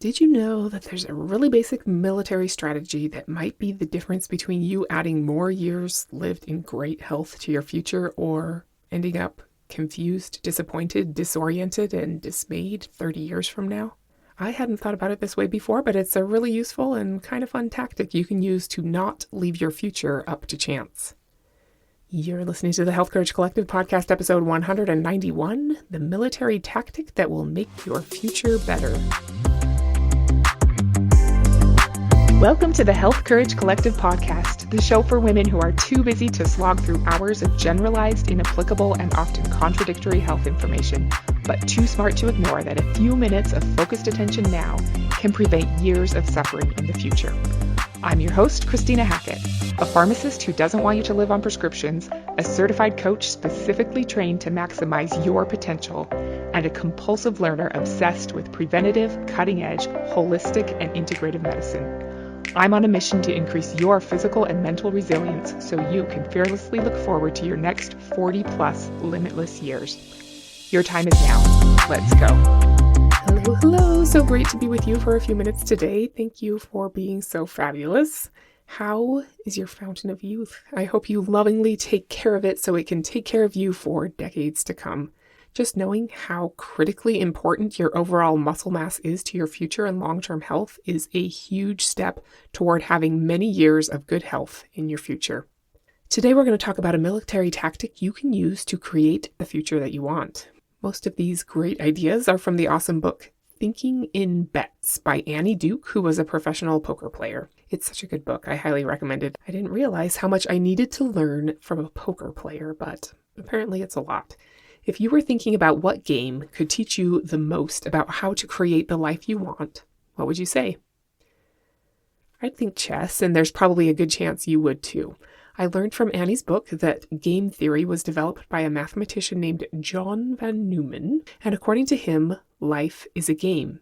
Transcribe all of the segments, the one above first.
Did you know that there's a really basic military strategy that might be the difference between you adding more years lived in great health to your future or ending up confused, disappointed, disoriented, and dismayed 30 years from now? I hadn't thought about it this way before, but it's a really useful and kind of fun tactic you can use to not leave your future up to chance. You're listening to the Health Courage Collective podcast, episode 191, the military tactic that will make your future better. Welcome to the Health Courage Collective podcast, the show for women who are too busy to slog through hours of generalized, inapplicable, and often contradictory health information, but too smart to ignore that a few minutes of focused attention now can prevent years of suffering in the future. I'm your host, Christina Hackett, a pharmacist who doesn't want you to live on prescriptions, a certified coach specifically trained to maximize your potential, and a compulsive learner obsessed with preventative, cutting-edge, holistic, and integrative medicine. I'm on a mission to increase your physical and mental resilience so you can fearlessly look forward to your next 40-plus limitless years. Your time is now. Let's go. Hello. So great to be with you for a few minutes today. Thank you for being so fabulous. How is your fountain of youth? I hope you lovingly take care of it so it can take care of you for decades to come. Just knowing how critically important your overall muscle mass is to your future and long-term health is a huge step toward having many years of good health in your future. Today we're going to talk about a military tactic you can use to create the future that you want. Most of these great ideas are from the awesome book Thinking in Bets by Annie Duke, who was a professional poker player. It's such a good book. I highly recommend it. I didn't realize how much I needed to learn from a poker player, but apparently it's a lot. If you were thinking about what game could teach you the most about how to create the life you want, what would you say? I'd think chess, and there's probably a good chance you would too. I learned from Annie's book that game theory was developed by a mathematician named John van Neumann, and according to him, life is a game.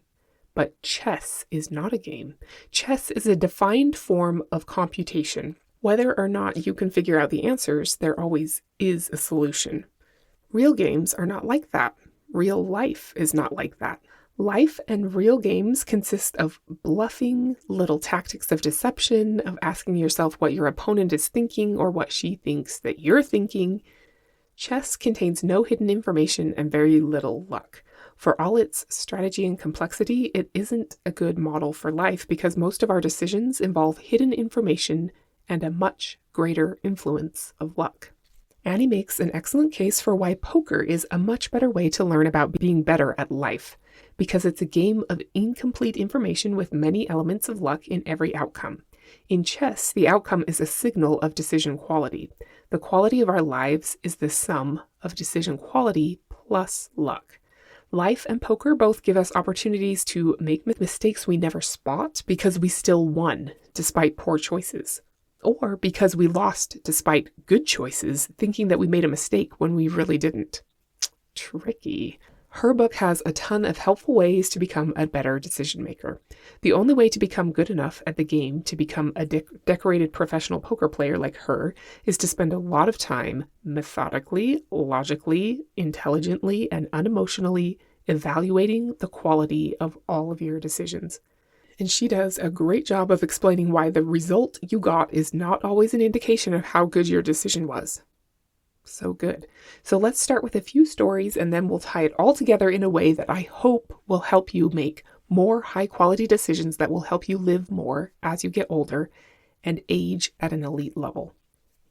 But chess is not a game. Chess is a defined form of computation. Whether or not you can figure out the answers, there always is a solution. Real games are not like that. Real life is not like that. Life and real games consist of bluffing, little tactics of deception, of asking yourself what your opponent is thinking or what she thinks that you're thinking. Chess contains no hidden information and very little luck. For all its strategy and complexity, it isn't a good model for life because most of our decisions involve hidden information and a much greater influence of luck. Annie makes an excellent case for why poker is a much better way to learn about being better at life, because it's a game of incomplete information with many elements of luck in every outcome. In chess, the outcome is a signal of decision quality. The quality of our lives is the sum of decision quality plus luck. Life and poker both give us opportunities to make mistakes we never spot because we still won despite poor choices. Or because we lost despite good choices, thinking that we made a mistake when we really didn't. Tricky. Her book has a ton of helpful ways to become a better decision maker. The only way to become good enough at the game to become a decorated professional poker player like her is to spend a lot of time methodically, logically, intelligently, and unemotionally evaluating the quality of all of your decisions. And she does a great job of explaining why the result you got is not always an indication of how good your decision was. So good. So let's start with a few stories and then we'll tie it all together in a way that I hope will help you make more high-quality decisions that will help you live more as you get older and age at an elite level.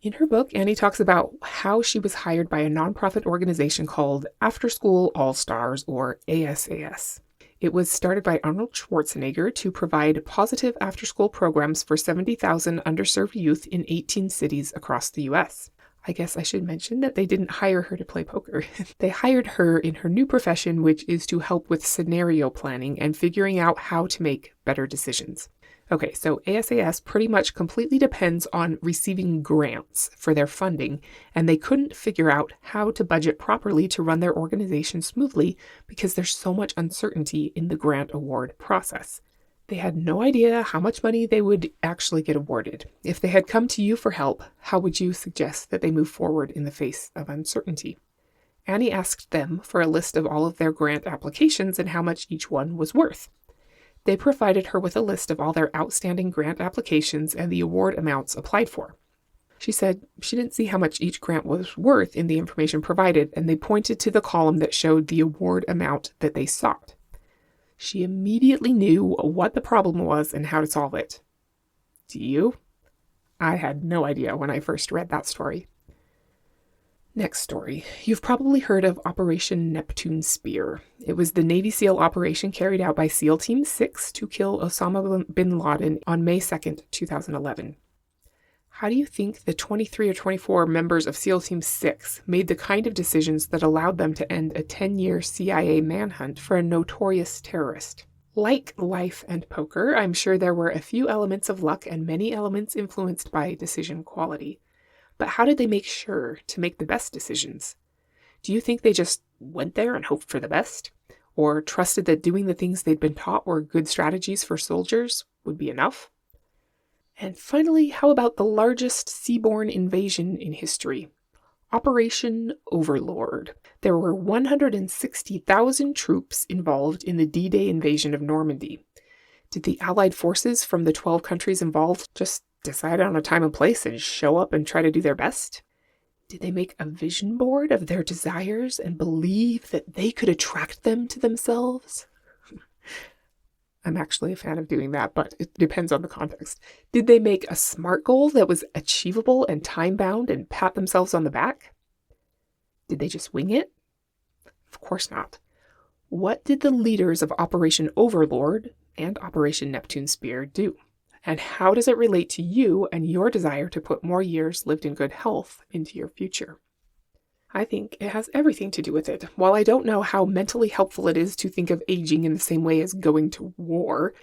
In her book, Annie talks about how she was hired by a nonprofit organization called After School All-Stars, or ASAS. It was started by Arnold Schwarzenegger to provide positive after-school programs for 70,000 underserved youth in 18 cities across the U.S. I guess I should mention that they didn't hire her to play poker. They hired her in her new profession, which is to help with scenario planning and figuring out how to make better decisions. Okay, so ASAS pretty much completely depends on receiving grants for their funding, and they couldn't figure out how to budget properly to run their organization smoothly because there's so much uncertainty in the grant award process. They had no idea how much money they would actually get awarded. If they had come to you for help, how would you suggest that they move forward in the face of uncertainty? Annie asked them for a list of all of their grant applications and how much each one was worth. They provided her with a list of all their outstanding grant applications and the award amounts applied for. She said she didn't see how much each grant was worth in the information provided, and they pointed to the column that showed the award amount that they sought. She immediately knew what the problem was and how to solve it. Do you? I had no idea when I first read that story. Next story. You've probably heard of Operation Neptune Spear. It was the Navy SEAL operation carried out by SEAL Team 6 to kill Osama bin Laden on May 2nd, 2011. How do you think the 23 or 24 members of SEAL Team 6 made the kind of decisions that allowed them to end a 10-year CIA manhunt for a notorious terrorist? Like life and poker, I'm sure there were a few elements of luck and many elements influenced by decision quality. But how did they make sure to make the best decisions? Do you think they just went there and hoped for the best? Or trusted that doing the things they'd been taught were good strategies for soldiers would be enough? And finally, how about the largest seaborne invasion in history? Operation Overlord. There were 160,000 troops involved in the D-Day invasion of Normandy. Did the Allied forces from the 12 countries involved just decide on a time and place and show up and try to do their best? Did they make a vision board of their desires and believe that they could attract them to themselves? I'm actually a fan of doing that, but it depends on the context. Did they make a SMART goal that was achievable and time-bound and pat themselves on the back? Did they just wing it? Of course not. What did the leaders of Operation Overlord and Operation Neptune Spear do? And how does it relate to you and your desire to put more years lived in good health into your future? I think it has everything to do with it. While I don't know how mentally helpful it is to think of aging in the same way as going to war,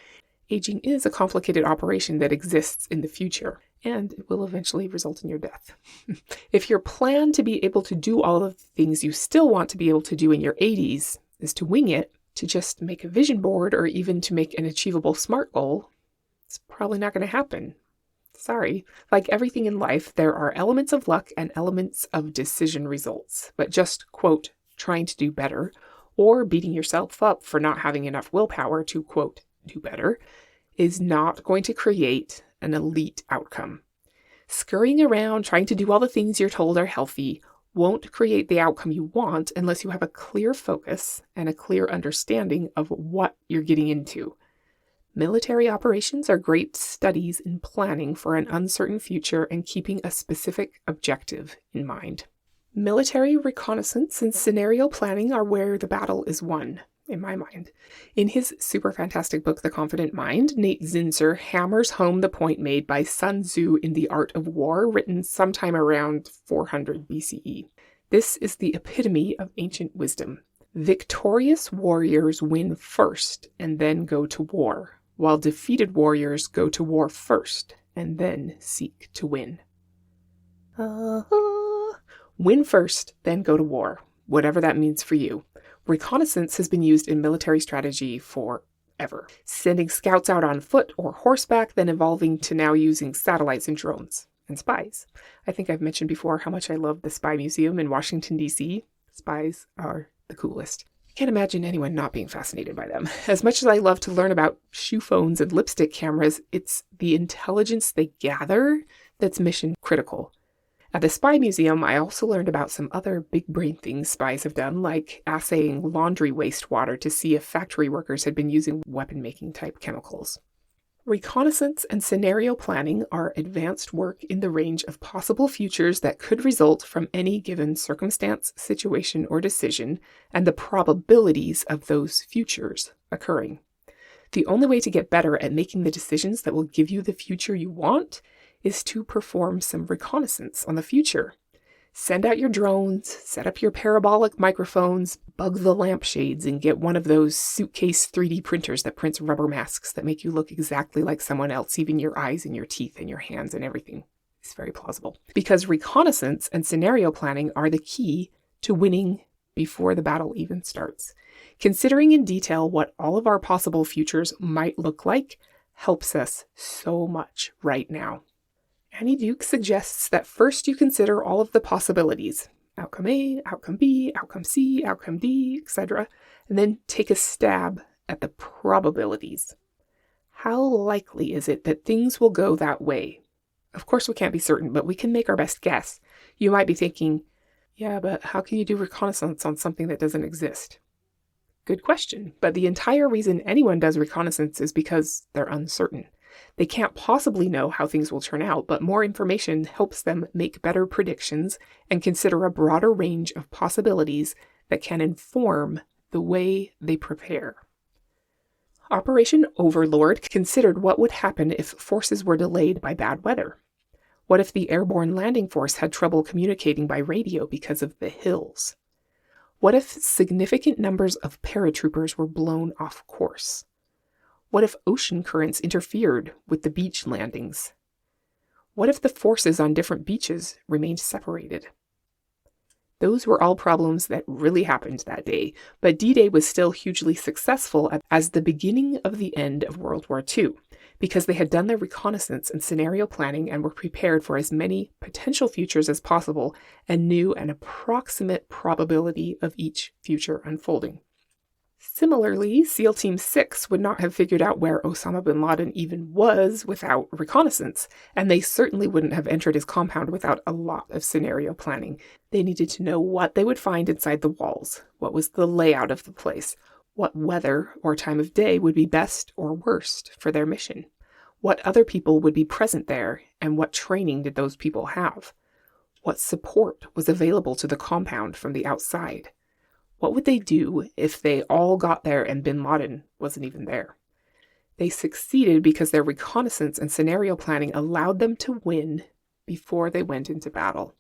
aging is a complicated operation that exists in the future, and it will eventually result in your death. If your plan to be able to do all of the things you still want to be able to do in your 80s is to wing it, to just make a vision board, or even to make an achievable SMART goal, it's probably not going to happen. Sorry. Like everything in life, there are elements of luck and elements of decision results, but just, quote, trying to do better, or beating yourself up for not having enough willpower to, quote, do better, is not going to create an elite outcome. Scurrying around trying to do all the things you're told are healthy won't create the outcome you want unless you have a clear focus and a clear understanding of what you're getting into. Military operations are great studies in planning for an uncertain future and keeping a specific objective in mind. Military reconnaissance and scenario planning are where the battle is won, in my mind. In his super fantastic book, The Confident Mind, Nate Zinsser hammers home the point made by Sun Tzu in The Art of War, written sometime around 400 BCE. This is the epitome of ancient wisdom. Victorious warriors win first and then go to war, while defeated warriors go to war first and then seek to win. Win first, then go to war, whatever that means for you. Reconnaissance has been used in military strategy forever, sending scouts out on foot or horseback, then evolving to now using satellites and drones and spies. I think I've mentioned before how much I love the Spy Museum in Washington, D.C. Spies are the coolest. Can't imagine anyone not being fascinated by them. As much as I love to learn about shoe phones and lipstick cameras, it's the intelligence they gather that's mission critical. At the Spy Museum, I also learned about some other big brain things spies have done, like assaying laundry wastewater to see if factory workers had been using weapon-making type chemicals. Reconnaissance and scenario planning are advanced work in the range of possible futures that could result from any given circumstance, situation, or decision, and the probabilities of those futures occurring. The only way to get better at making the decisions that will give you the future you want is to perform some reconnaissance on the future. Send out your drones, set up your parabolic microphones, bug the lampshades, and get one of those suitcase 3D printers that prints rubber masks that make you look exactly like someone else, even your eyes and your teeth and your hands and everything. It's very plausible. Because reconnaissance and scenario planning are the key to winning before the battle even starts. Considering in detail what all of our possible futures might look like helps us so much right now. Annie Duke suggests that first you consider all of the possibilities, outcome A, outcome B, outcome C, outcome D, etc., and then take a stab at the probabilities. How likely is it that things will go that way? Of course, we can't be certain, but we can make our best guess. You might be thinking, yeah, but how can you do reconnaissance on something that doesn't exist? Good question, but the entire reason anyone does reconnaissance is because they're uncertain. They can't possibly know how things will turn out, but more information helps them make better predictions and consider a broader range of possibilities that can inform the way they prepare. Operation Overlord considered what would happen if forces were delayed by bad weather. What if the airborne landing force had trouble communicating by radio because of the hills? What if significant numbers of paratroopers were blown off course? What if ocean currents interfered with the beach landings? What if the forces on different beaches remained separated? Those were all problems that really happened that day, but D-Day was still hugely successful as the beginning of the end of World War II, because they had done their reconnaissance and scenario planning and were prepared for as many potential futures as possible and knew an approximate probability of each future unfolding. Similarly, SEAL Team 6 would not have figured out where Osama bin Laden even was without reconnaissance, and they certainly wouldn't have entered his compound without a lot of scenario planning. They needed to know what they would find inside the walls, what was the layout of the place, what weather or time of day would be best or worst for their mission, what other people would be present there, and what training did those people have, what support was available to the compound from the outside. What would they do if they all got there and bin Laden wasn't even there? They succeeded because their reconnaissance and scenario planning allowed them to win before they went into battle.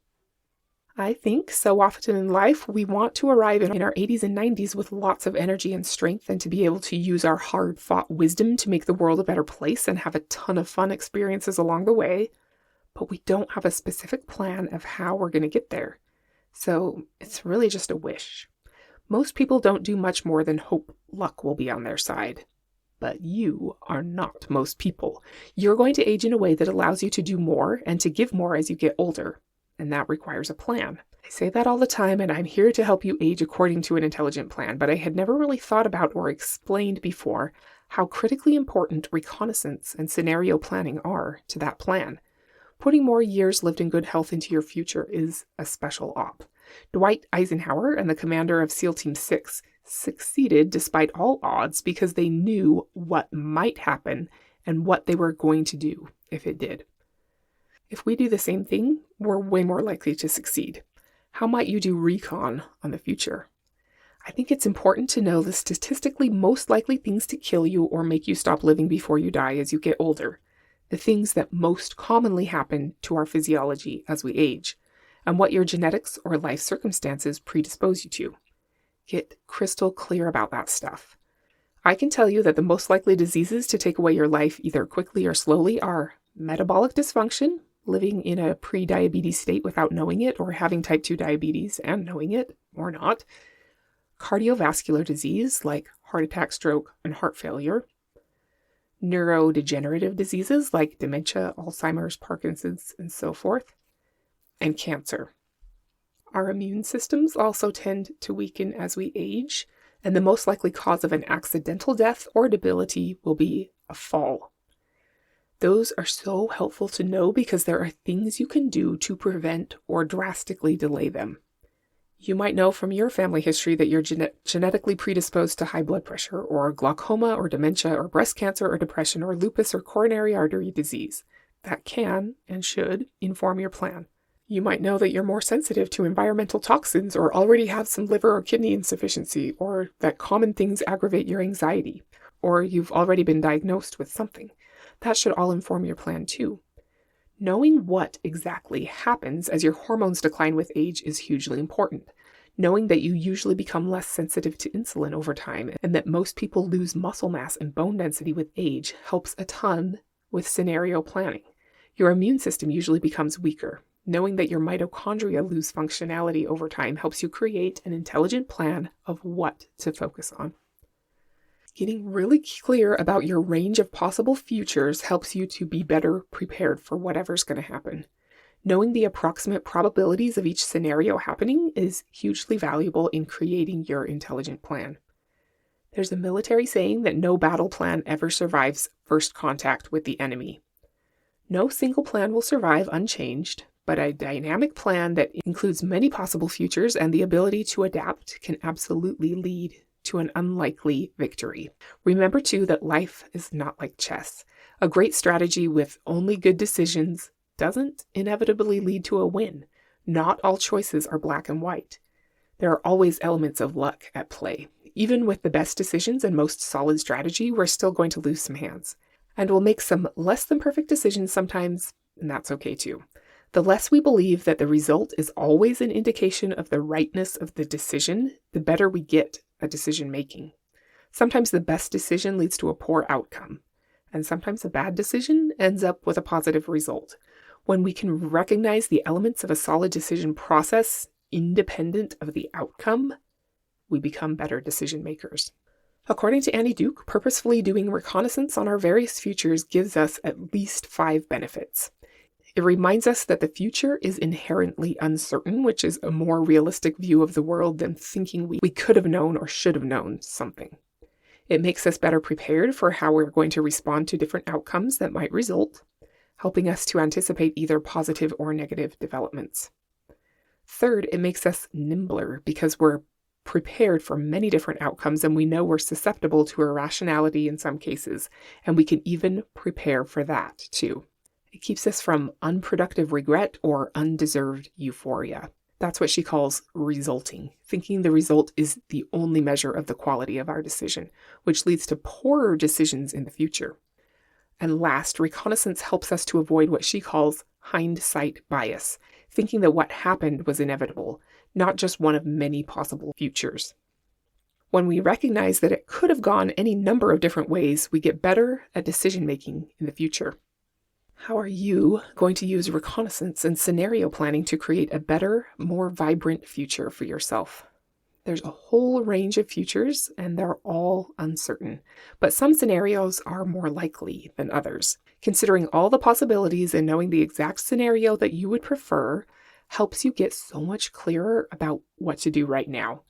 I think so often in life we want to arrive in our 80s and 90s with lots of energy and strength and to be able to use our hard-fought wisdom to make the world a better place and have a ton of fun experiences along the way, but we don't have a specific plan of how we're going to get there. So it's really just a wish. Most people don't do much more than hope luck will be on their side. But you are not most people. You're going to age in a way that allows you to do more and to give more as you get older. And that requires a plan. I say that all the time, and I'm here to help you age according to an intelligent plan, but I had never really thought about or explained before how critically important reconnaissance and scenario planning are to that plan. Putting more years lived in good health into your future is a special op. Dwight Eisenhower and the commander of SEAL Team 6 succeeded despite all odds because they knew what might happen and what they were going to do if it did. If we do the same thing, we're way more likely to succeed. How might you do recon on the future? I think it's important to know the statistically most likely things to kill you or make you stop living before you die as you get older. The things that most commonly happen to our physiology as we age, and what your genetics or life circumstances predispose you to. Get crystal clear about that stuff. I can tell you that the most likely diseases to take away your life either quickly or slowly are metabolic dysfunction, living in a pre-diabetes state without knowing it, or having type 2 diabetes and knowing it, or not, cardiovascular disease like heart attack, stroke, and heart failure, neurodegenerative diseases like dementia, Alzheimer's, Parkinson's, and so forth, and cancer. Our immune systems also tend to weaken as we age, and the most likely cause of an accidental death or debility will be a fall. Those are so helpful to know because there are things you can do to prevent or drastically delay them. You might know from your family history that you're genetically predisposed to high blood pressure or glaucoma or dementia or breast cancer or depression or lupus or coronary artery disease. That can and should inform your plan. You might know that you're more sensitive to environmental toxins or already have some liver or kidney insufficiency, or that common things aggravate your anxiety, or you've already been diagnosed with something. That should all inform your plan too. Knowing what exactly happens as your hormones decline with age is hugely important. Knowing that you usually become less sensitive to insulin over time and that most people lose muscle mass and bone density with age helps a ton with scenario planning. Your immune system usually becomes weaker. Knowing that your mitochondria lose functionality over time helps you create an intelligent plan of what to focus on. Getting really clear about your range of possible futures helps you to be better prepared for whatever's going to happen. Knowing the approximate probabilities of each scenario happening is hugely valuable in creating your intelligent plan. There's a military saying that no battle plan ever survives first contact with the enemy. No single plan will survive unchanged, but a dynamic plan that includes many possible futures and the ability to adapt can absolutely lead to an unlikely victory. Remember too that life is not like chess. A great strategy with only good decisions doesn't inevitably lead to a win. Not all choices are black and white. There are always elements of luck at play. Even with the best decisions and most solid strategy, we're still going to lose some hands. And we'll make some less than perfect decisions sometimes, and that's okay too. The less we believe that the result is always an indication of the rightness of the decision, the better we get at decision making. Sometimes the best decision leads to a poor outcome, and sometimes a bad decision ends up with a positive result. When we can recognize the elements of a solid decision process independent of the outcome, we become better decision makers. According to Annie Duke, purposefully doing reconnaissance on our various futures gives us at least 5 benefits. It reminds us that the future is inherently uncertain, which is a more realistic view of the world than thinking we could have known or should have known something. It makes us better prepared for how we're going to respond to different outcomes that might result, helping us to anticipate either positive or negative developments. Third, it makes us nimbler because we're prepared for many different outcomes and we know we're susceptible to irrationality in some cases, and we can even prepare for that too. It keeps us from unproductive regret or undeserved euphoria. That's what she calls resulting, thinking the result is the only measure of the quality of our decision, which leads to poorer decisions in the future. And last, reconnaissance helps us to avoid what she calls hindsight bias, thinking that what happened was inevitable, not just one of many possible futures. When we recognize that it could have gone any number of different ways, we get better at decision making in the future. How are you going to use reconnaissance and scenario planning to create a better, more vibrant future for yourself? There's a whole range of futures, and they're all uncertain, but some scenarios are more likely than others. Considering all the possibilities and knowing the exact scenario that you would prefer helps you get so much clearer about what to do right now.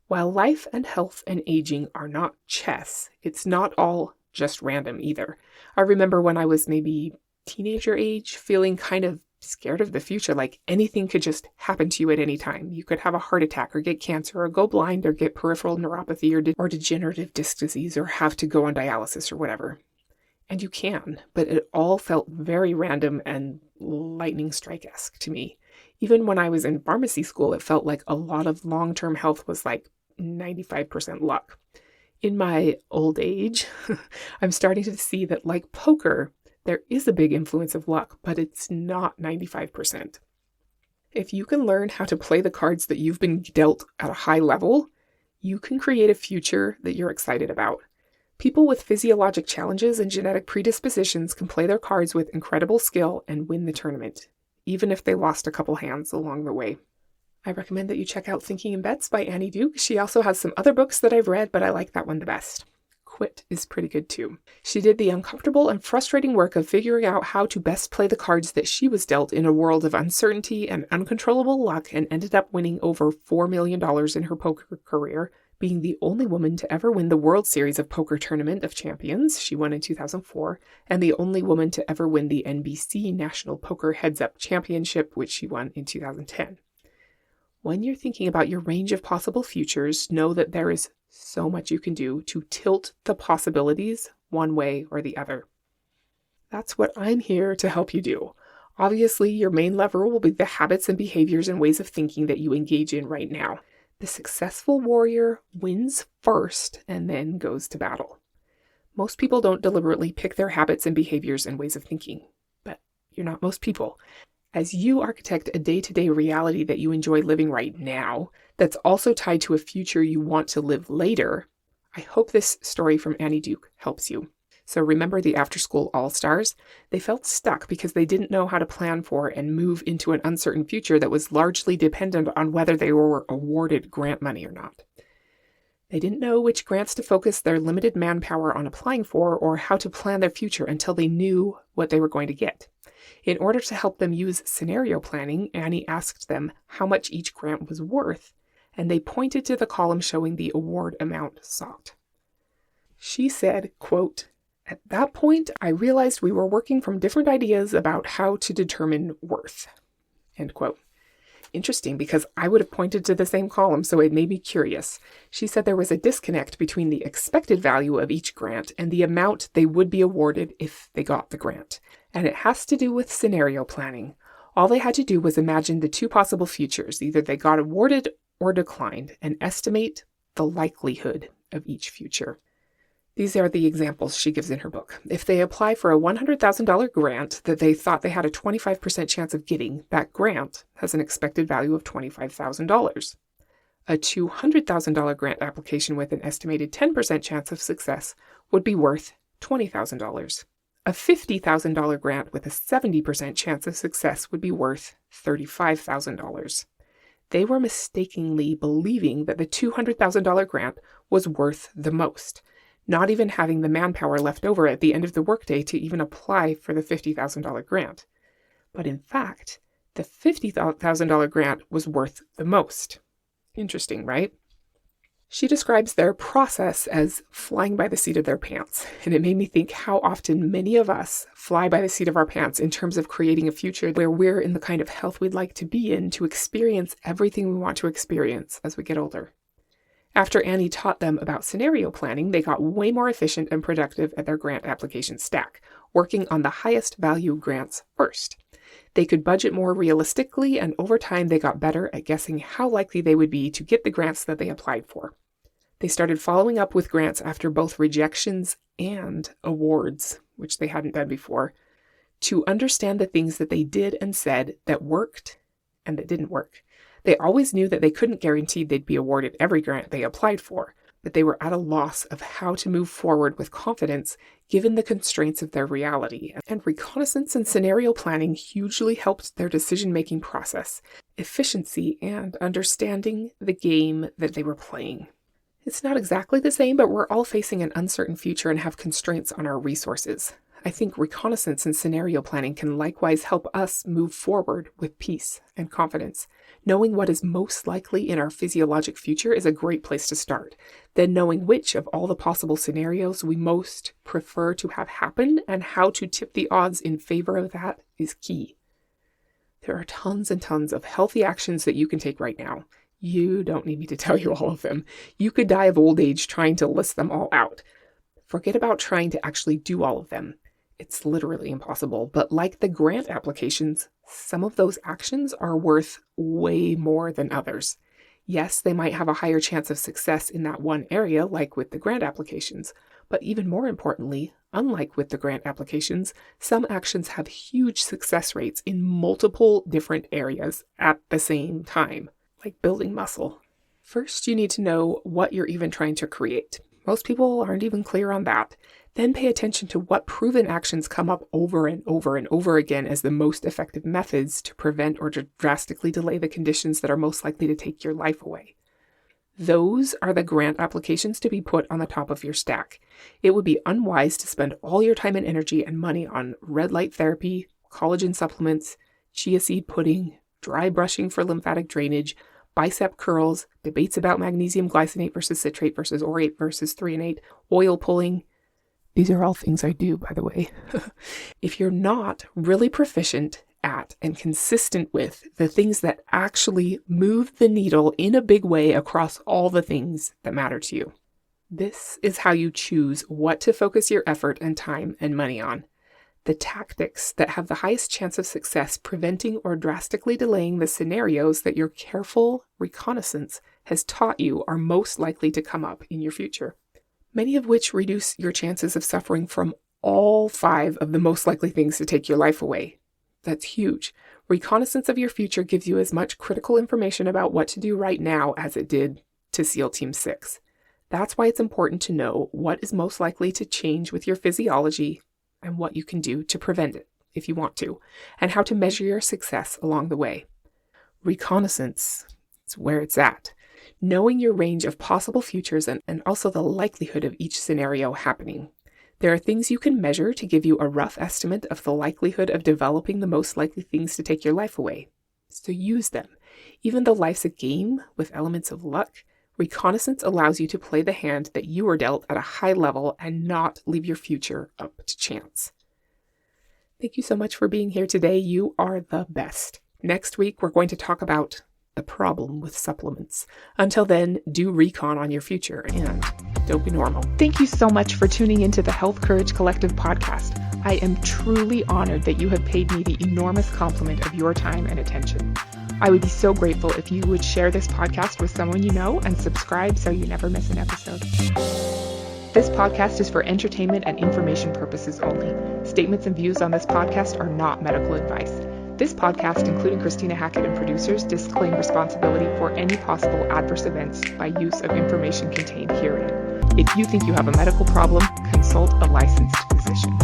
While life and health and aging are not chess, it's not all just random either. I remember when I was maybe teenager age, feeling kind of scared of the future, like anything could just happen to you at any time. You could have a heart attack or get cancer or go blind or get peripheral neuropathy or degenerative disc disease or have to go on dialysis or whatever. And you can, but it all felt very random and lightning strike-esque to me. Even when I was in pharmacy school, it felt like a lot of long-term health was like 95% luck. In my old age, I'm starting to see that like poker, there is a big influence of luck, but it's not 95%. If you can learn how to play the cards that you've been dealt at a high level, you can create a future that you're excited about. People with physiologic challenges and genetic predispositions can play their cards with incredible skill and win the tournament, even if they lost a couple hands along the way. I recommend that you check out Thinking in Bets by Annie Duke. She also has some other books that I've read, but I like that one the best. Quit is pretty good too. She did the uncomfortable and frustrating work of figuring out how to best play the cards that she was dealt in a world of uncertainty and uncontrollable luck, and ended up winning over $4 million in her poker career, being the only woman to ever win the World Series of Poker Tournament of Champions, she won in 2004, and the only woman to ever win the NBC National Poker Heads-Up Championship, which she won in 2010. When you're thinking about your range of possible futures, know that there is so much you can do to tilt the possibilities one way or the other. That's what I'm here to help you do. Obviously, your main lever will be the habits and behaviors and ways of thinking that you engage in right now. The successful warrior wins first and then goes to battle. Most people don't deliberately pick their habits and behaviors and ways of thinking, but you're not most people. As you architect a day-to-day reality that you enjoy living right now, that's also tied to a future you want to live later, I hope this story from Annie Duke helps you. So remember the after-school all-stars? They felt stuck because they didn't know how to plan for and move into an uncertain future that was largely dependent on whether they were awarded grant money or not. They didn't know which grants to focus their limited manpower on applying for or how to plan their future until they knew what they were going to get. In order to help them use scenario planning, Annie asked them how much each grant was worth, and they pointed to the column showing the award amount sought. She said, quote, "At that point, I realized we were working from different ideas about how to determine worth." End quote. Interesting, because I would have pointed to the same column, so it made me curious. She said there was a disconnect between the expected value of each grant and the amount they would be awarded if they got the grant. And it has to do with scenario planning. All they had to do was imagine the two possible futures, either they got awarded or declined, and estimate the likelihood of each future. These are the examples she gives in her book. If they apply for a $100,000 grant that they thought they had a 25% chance of getting, that grant has an expected value of $25,000. A $200,000 grant application with an estimated 10% chance of success would be worth $20,000. A $50,000 grant with a 70% chance of success would be worth $35,000. They were mistakenly believing that the $200,000 grant was worth the most, not even having the manpower left over at the end of the workday to even apply for the $50,000 grant. But in fact, the $50,000 grant was worth the most. Interesting, right? She describes their process as flying by the seat of their pants, and it made me think how often many of us fly by the seat of our pants in terms of creating a future where we're in the kind of health we'd like to be in to experience everything we want to experience as we get older. After Annie taught them about scenario planning, they got way more efficient and productive at their grant application stack, working on the highest value grants first. They could budget more realistically, and over time they got better at guessing how likely they would be to get the grants that they applied for. They started following up with grants after both rejections and awards, which they hadn't done before, to understand the things that they did and said that worked and that didn't work. They always knew that they couldn't guarantee they'd be awarded every grant they applied for, but they were at a loss of how to move forward with confidence given the constraints of their reality. And reconnaissance and scenario planning hugely helped their decision-making process, efficiency, and understanding the game that they were playing. It's not exactly the same, but we're all facing an uncertain future and have constraints on our resources. I think reconnaissance and scenario planning can likewise help us move forward with peace and confidence. Knowing what is most likely in our physiologic future is a great place to start. Then knowing which of all the possible scenarios we most prefer to have happen and how to tip the odds in favor of that is key. There are tons and tons of healthy actions that you can take right now. You don't need me to tell you all of them. You could die of old age trying to list them all out. Forget about trying to actually do all of them. It's literally impossible, but like the grant applications, some of those actions are worth way more than others. Yes, they might have a higher chance of success in that one area, like with the grant applications, but even more importantly, unlike with the grant applications, some actions have huge success rates in multiple different areas at the same time, like building muscle. First, you need to know what you're even trying to create. Most people aren't even clear on that. Then pay attention to what proven actions come up over and over and over again as the most effective methods to prevent or to drastically delay the conditions that are most likely to take your life away. Those are the grant applications to be put on the top of your stack. It would be unwise to spend all your time and energy and money on red light therapy, collagen supplements, chia seed pudding, dry brushing for lymphatic drainage, bicep curls, debates about magnesium glycinate versus citrate versus orate versus 3-and-8, oil pulling. These are all things I do, by the way. If you're not really proficient at and consistent with the things that actually move the needle in a big way across all the things that matter to you, this is how you choose what to focus your effort and time and money on. The tactics that have the highest chance of success preventing or drastically delaying the scenarios that your careful reconnaissance has taught you are most likely to come up in your future. Many of which reduce your chances of suffering from all 5 of the most likely things to take your life away. That's huge. Reconnaissance of your future gives you as much critical information about what to do right now as it did to SEAL Team 6. That's why it's important to know what is most likely to change with your physiology and what you can do to prevent it, if you want to, and how to measure your success along the way. Reconnaissance is where it's at. Knowing your range of possible futures and also the likelihood of each scenario happening. There are things you can measure to give you a rough estimate of the likelihood of developing the most likely things to take your life away. So use them. Even though life's a game with elements of luck, Reconnaissance allows you to play the hand that you are dealt at a high level and not leave your future up to chance. Thank you so much for being here today. You are the best. Next week, we're going to talk about the problem with supplements. Until then, do recon on your future and don't be normal. Thank you so much for tuning into the Health Courage Collective podcast. I am truly honored that you have paid me the enormous compliment of your time and attention. I would be so grateful if you would share this podcast with someone you know and subscribe so you never miss an episode. This podcast is for entertainment and information purposes only. Statements and views on this podcast are not medical advice. This podcast, including Christina Hackett and producers, disclaim responsibility for any possible adverse events by use of information contained herein. If you think you have a medical problem, consult a licensed physician.